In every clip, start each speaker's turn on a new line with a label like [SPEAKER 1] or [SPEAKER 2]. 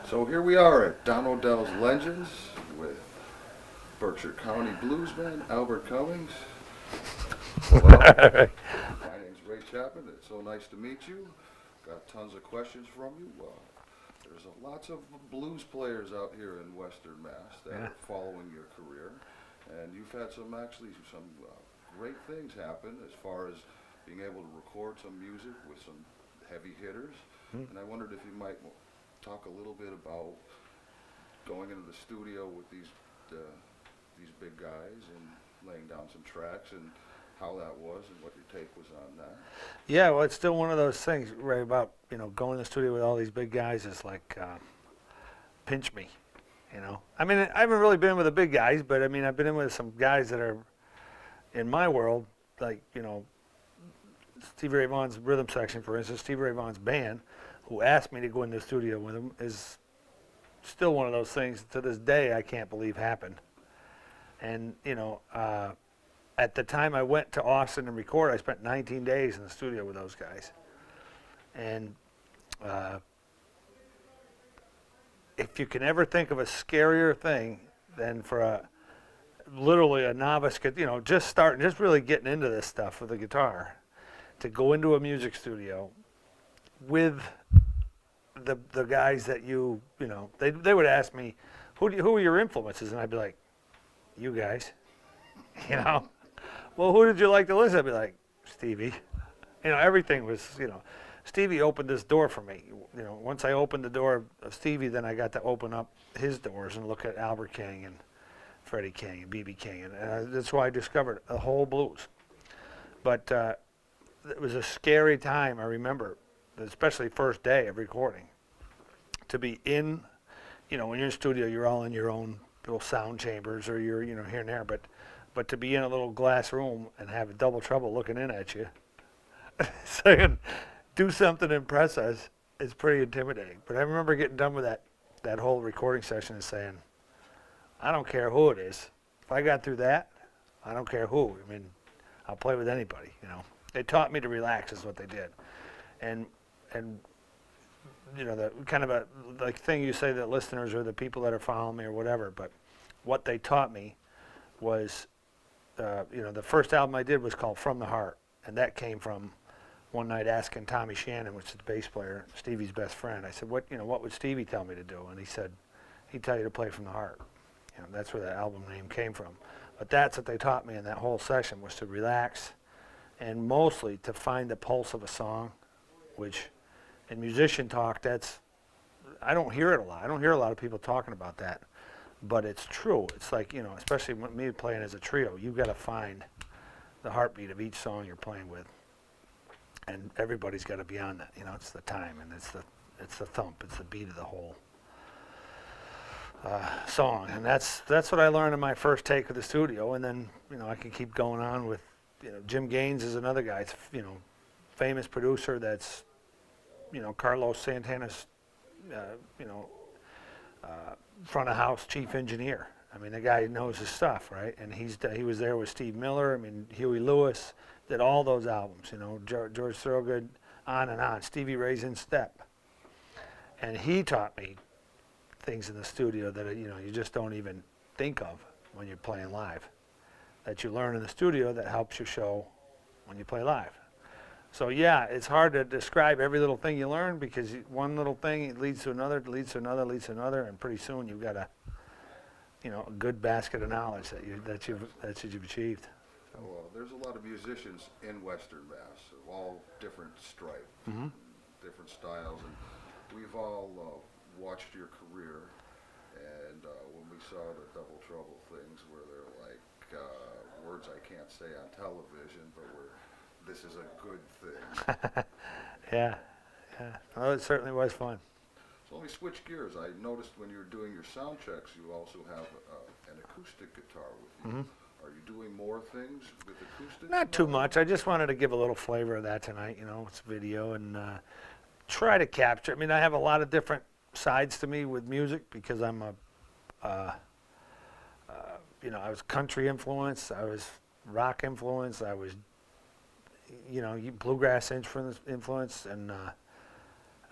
[SPEAKER 1] So here we are at Don Odell's Legends with Berkshire County bluesman Albert Cummings. Hello. My name's Ray Chaput. It's so nice to meet you. Got tons of questions from you. There's lots of blues players out here in Western Mass that are following your career, and you've had some great things happen as far as being able to record some music with some heavy hitters. And I wondered if you might talk a little bit about going into the studio with these big guys and laying down some tracks and how that was and what your take was on that.
[SPEAKER 2] Yeah, well, it's still one of those things, Ray, about, going to the studio with all these big guys is like, pinch me, I mean, I haven't really been with the big guys, but I mean, I've been in with some guys that are in my world, like, Stevie Ray Vaughan's rhythm section, for instance, Stevie Ray Vaughan's band, who asked me to go in the studio with him, is still one of those things to this day I can't believe happened. And, at the time I went to Austin and record, I spent 19 days in the studio with those guys. And if you can ever think of a scarier thing than for literally a novice, just starting, just really getting into this stuff with the guitar, to go into a music studio with the guys that they would ask me, who are your influences? And I'd be like, you guys, Well, who did you like to listen to? I'd be like, Stevie. Everything was, Stevie opened this door for me. Once I opened the door of Stevie, then I got to open up his doors and look at Albert King and Freddie King and B.B. King. And that's why I discovered the whole blues. But it was a scary time, I remember, especially first day of recording, to be in, when you're in studio, you're all in your own little sound chambers or you're, here and there, but to be in a little glass room and have double trouble looking in at you, saying, do something to impress us, is pretty intimidating. But I remember getting done with that whole recording session and saying, I don't care who it is. If I got through that, I don't care who. I mean, I'll play with anybody, They taught me to relax is what they did. And the kind of a like thing you say that listeners or the people that are following me or whatever, but what they taught me was, the first album I did was called From the Heart, and that came from one night asking Tommy Shannon, which is the bass player, Stevie's best friend. I said, what would Stevie tell me to do? And he said, he'd tell you to play from the heart. That's where the album name came from. But that's what they taught me in that whole session, was to relax and mostly to find the pulse of a song, which in musician talk, I don't hear it a lot. I don't hear a lot of people talking about that. But it's true. It's like, especially me playing as a trio, you've got to find the heartbeat of each song you're playing with. And everybody's got to be on that. It's the time and it's the thump, it's the beat of the whole song. And that's what I learned in my first take of the studio. And then, I can keep going on with, Jim Gaines is another guy. It's, famous producer that's, Carlos Santana's, front of house chief engineer. I mean, the guy knows his stuff, right? And he was there with Steve Miller. I mean, Huey Lewis did all those albums. George Thorogood, on and on. Stevie Ray's in step, and he taught me things in the studio that you just don't even think of when you're playing live. That you learn in the studio that helps you show when you play live. So yeah, it's hard to describe every little thing you learn because one little thing leads to another, leads to another, leads to another, and pretty soon you've got a good basket of knowledge that you've achieved.
[SPEAKER 1] So, there's a lot of musicians in Western Mass of all different stripes, different styles, and we've all watched your career. And when we saw the Double Trouble things, where they're like words I can't say on television, but this is a good thing.
[SPEAKER 2] Yeah. Well, it certainly was fun.
[SPEAKER 1] So let me switch gears. I noticed when you were doing your sound checks, you also have an acoustic guitar with you. Are you doing more things with acoustic?
[SPEAKER 2] Not too much. I just wanted to give a little flavor of that tonight. It's video and try to capture. I mean, I have a lot of different sides to me with music because I'm I was country influenced. I was rock influenced. I was bluegrass influence, and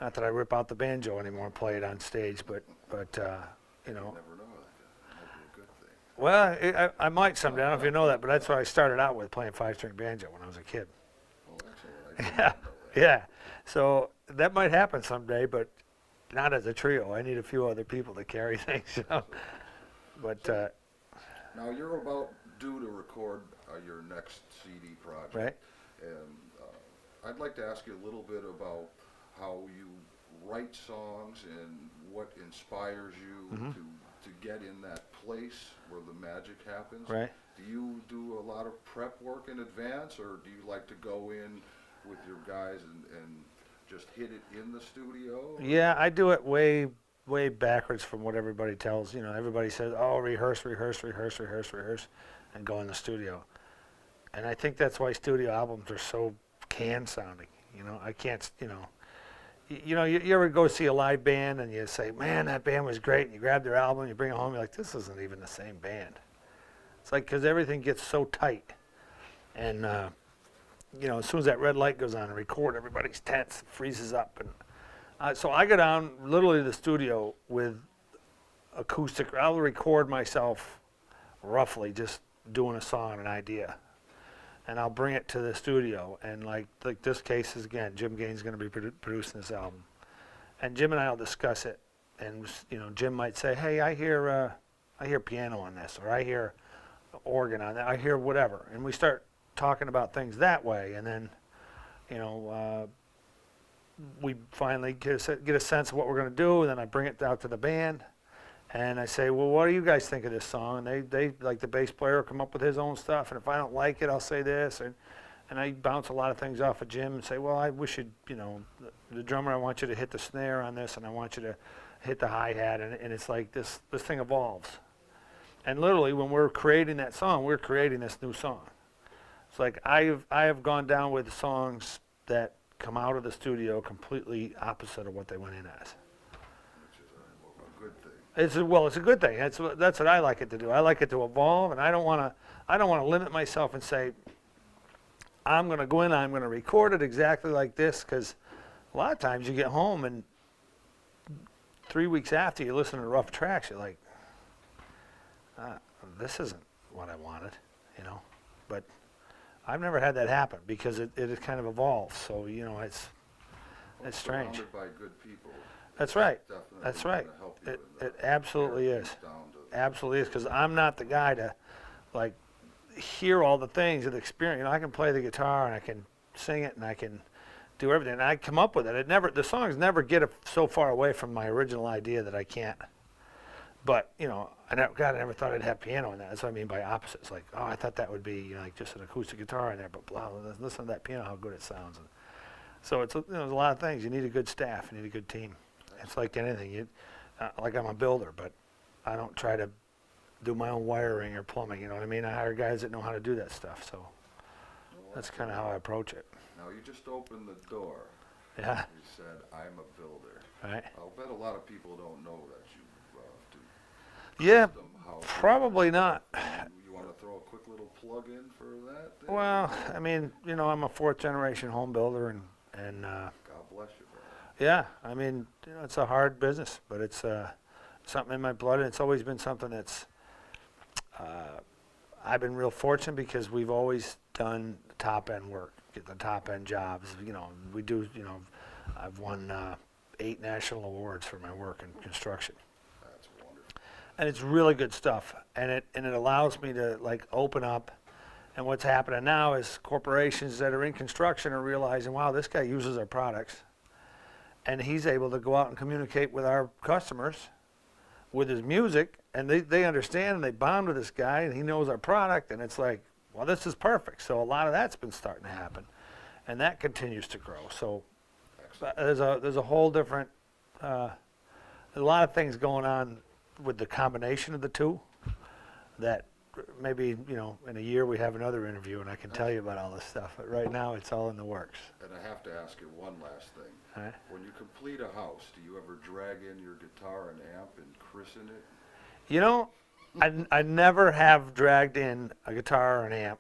[SPEAKER 2] Not that I rip out the banjo anymore and play it on stage, but you
[SPEAKER 1] You
[SPEAKER 2] know.
[SPEAKER 1] never know. That might be a good thing.
[SPEAKER 2] Well, I might someday. I don't know if you know that, but that's what I started out with, playing 5-string banjo when I was a kid.
[SPEAKER 1] Oh, excellent. I did
[SPEAKER 2] Yeah,
[SPEAKER 1] not know that.
[SPEAKER 2] yeah. So that might happen someday, but not as a trio. I need a few other people to carry things. You know? But
[SPEAKER 1] Now, you're about due to record your next CD project.
[SPEAKER 2] right.
[SPEAKER 1] And I'd like to ask you a little bit about how you write songs and what inspires you
[SPEAKER 2] Mhm.
[SPEAKER 1] to get in that place where the magic happens.
[SPEAKER 2] Right.
[SPEAKER 1] Do you do a lot of prep work in advance, or do you like to go in with your guys and just hit it in the studio?
[SPEAKER 2] Yeah, I do it way backwards from what everybody tells. You know, everybody says, "Oh, rehearse, and go in the studio." And I think that's why studio albums are so canned sounding. You know, I can't. You ever go see a live band and you say, "Man, that band was great," and you grab their album, you bring it home, you're like, "This isn't even the same band." It's like because everything gets so tight, and as soon as that red light goes on and record, everybody's tense, freezes up, and so I go down literally to the studio with acoustic. I'll record myself roughly just doing a song, an idea, and I'll bring it to the studio. And like this case is, again, Jim Gaines going to be producing this album, and Jim and I will discuss it. And Jim might say, "Hey, I hear piano on this, or I hear organ on that, I hear whatever," and we start talking about things that way, and then we finally get a sense of what we're going to do, and then I bring it out to the band, and I say, "Well, what do you guys think of this song?" And they like, the bass player will come up with his own stuff, and if I don't like it, I'll say this, and I bounce a lot of things off of Jim and say, "Well, I wish the drummer, I want you to hit the snare on this, and I want you to hit the hi-hat," and it's like this thing evolves. And literally, when we're creating that song, we're creating this new song. It's like I have gone down with songs that come out of the studio completely opposite of what they went in as.
[SPEAKER 1] Which is a good thing.
[SPEAKER 2] It's a good thing. That's what I like it to do. I like it to evolve, and I don't want to limit myself and say, I'm going to go in, I'm going to record it exactly like this, because a lot of times you get home and 3 weeks after you listen to rough tracks, you're like, this isn't what I wanted, But I've never had that happen because it kind of evolves. So it's strange.
[SPEAKER 1] Surrounded by good people.
[SPEAKER 2] That's right.
[SPEAKER 1] Definitely
[SPEAKER 2] That's right.
[SPEAKER 1] gonna help you
[SPEAKER 2] It
[SPEAKER 1] in
[SPEAKER 2] it absolutely
[SPEAKER 1] narrow
[SPEAKER 2] is.
[SPEAKER 1] things down to-
[SPEAKER 2] Absolutely is, because I'm not the guy to like hear all the things of the experience. I can play the guitar and I can sing it and I can do everything. And I come up with it. The songs never get so far away from my original idea that I can't. But I never thought I'd have piano in that. That's what I mean by opposites. Like, oh, I thought that would be like just an acoustic guitar in there, but blah, listen to that piano, how good it sounds. And so it's there's a lot of things. You need a good staff. You need a good team. It's like anything. Like I'm a builder, but I don't try to do my own wiring or plumbing. You know what I mean? I hire guys that know how to do that stuff. So that's kind of how I approach it.
[SPEAKER 1] Now, you just opened the door.
[SPEAKER 2] Yeah.
[SPEAKER 1] You said, "I'm a builder."
[SPEAKER 2] Right.
[SPEAKER 1] I'll bet a lot of people don't know that you
[SPEAKER 2] Yeah.
[SPEAKER 1] custom house.
[SPEAKER 2] Probably not.
[SPEAKER 1] You want to throw a quick little plug in for that? there?
[SPEAKER 2] Well, I mean, I'm a 4th generation home builder, and
[SPEAKER 1] God bless you, bro.
[SPEAKER 2] yeah, I mean, it's a hard business, but it's something in my blood, and it's always been something that's I've been real fortunate because we've always done top end work, get the top end jobs. We do. I've won 8 national awards for my work in construction.
[SPEAKER 1] That's wonderful.
[SPEAKER 2] And it's really good stuff, and it allows me to like open up. And what's happening now is corporations that are in construction are realizing, wow, this guy uses our products, and he's able to go out and communicate with our customers with his music, and they understand and they bond with this guy, and he knows our product, and it's like, well, this is perfect. So a lot of that's been starting to happen, and that continues to grow. So there's a whole different, there's a lot of things going on with the combination of the two that maybe, in a year we have another interview and I can tell you about all this stuff. But right now it's all in the works.
[SPEAKER 1] And I have to ask you one last thing.
[SPEAKER 2] All right.
[SPEAKER 1] When you complete a house, do you ever drag in your guitar and amp and christen it?
[SPEAKER 2] I never have dragged in a guitar or an amp,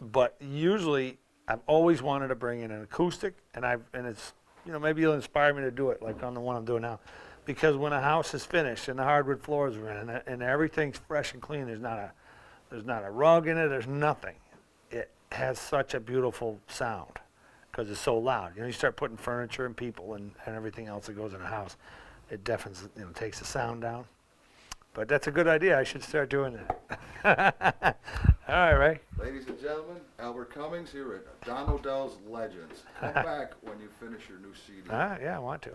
[SPEAKER 2] but usually I've always wanted to bring in an acoustic, and it's maybe you'll inspire me to do it, like on the one I'm doing now. Because when a house is finished and the hardwood floors are in and everything's fresh and clean, there's not a rug in it, there's nothing. It has such a beautiful sound because it's so loud. You start putting furniture and people and everything else that goes in a house, it deafens, takes the sound down. But that's a good idea. I should start doing that. All right, Ray.
[SPEAKER 1] Ladies and gentlemen, Albert Cummings here at Don Odell's Legends. Come back when you finish your new CD.
[SPEAKER 2] Yeah, I want to.